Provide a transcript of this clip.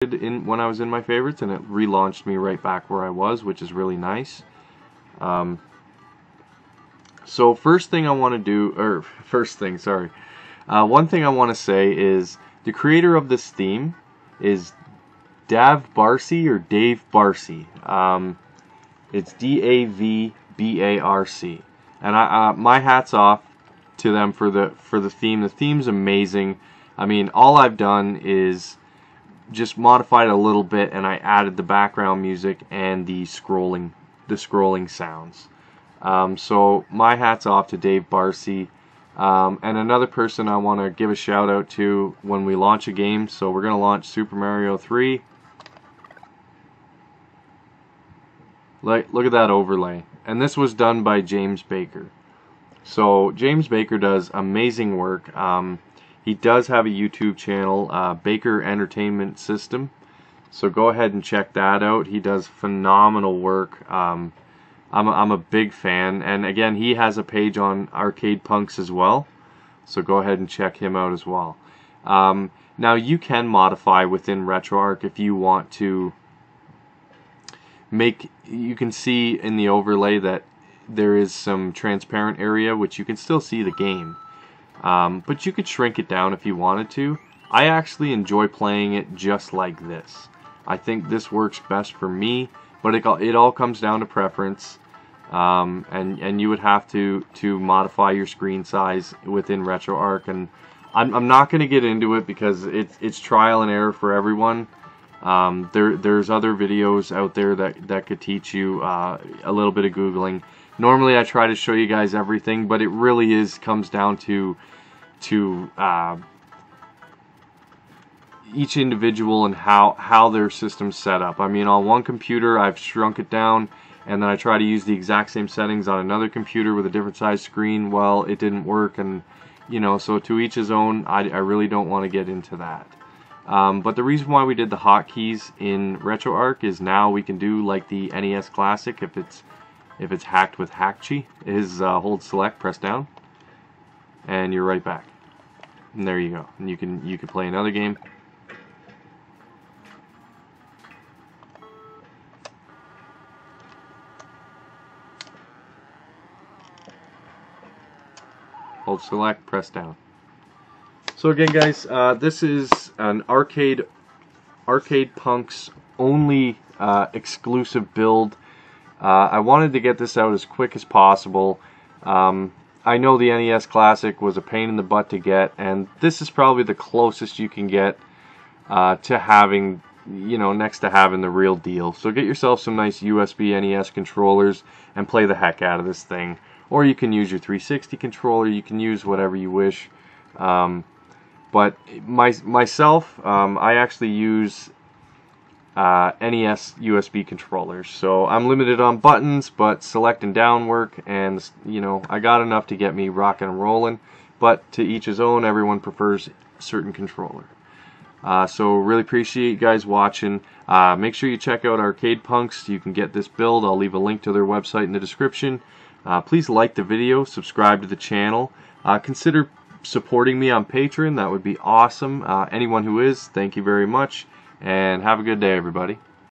when I was in my favorites, and it relaunched me right back where I was, which is really nice. So first thing I want to do, or one thing I want to say is the creator of this theme is Dave Barcy or Dave Barcy. It's DAVBARC, and my hat's off to them for the theme. The theme's amazing. I mean, all I've done is just modified it a little bit, and I added the background music and the scrolling sounds. So my hat's off to Dave Barcy. And another person I want to give a shout out to when we launch a game. So we're going to launch Super Mario 3. Look at that overlay. And this was done by James Baker. So James Baker does amazing work. He does have a YouTube channel, Baker Entertainment System. So go ahead and check that out. He does phenomenal work. I'm a big fan. And again, he has a page on Arcade Punks as well. So go ahead and check him out as well. Now you can modify within RetroArch if you want to you can see in the overlay that there is some transparent area which you can still see the game. But you could shrink it down if you wanted to. I actually enjoy playing it just like this. I think this works best for me, but it all comes down to preference. And you would have to modify your screen size within RetroArch, and I'm not going to get into it because it's trial and error for everyone. There's other videos out there that could teach you a little bit of Googling. Normally I try to show you guys everything, but it really comes down to each individual and how their system's set up. I mean, on one computer I've shrunk it down, and then I try to use the exact same settings on another computer with a different size screen. Well, it didn't work, and so to each his own. I really don't want to get into that. But the reason why we did the hotkeys in RetroArch is now we can do like the NES Classic if it's hacked with Hackchi. Is hold select, press down, and you're right back. And there you go. And you can play another game. Hold select, press down. So again, guys, this is an Arcade Punks only exclusive build. I wanted to get this out as quick as possible. I know the NES Classic was a pain in the butt to get, and this is probably the closest you can get to having, next to having the real deal. So get yourself some nice USB NES controllers and play the heck out of this thing. Or you can use your 360 controller. You can use whatever you wish. But myself, I actually use NES USB controllers. So I'm limited on buttons, but select and down work, and I got enough to get me rocking and rolling. But to each his own. Everyone prefers a certain controller. So really appreciate you guys watching. Make sure you check out Arcade Punks. You can get this build. I'll leave a link to their website in the description. Please like the video, subscribe to the channel. Consider supporting me on Patreon. That would be awesome. Anyone who is, thank you very much, and have a good day, everybody.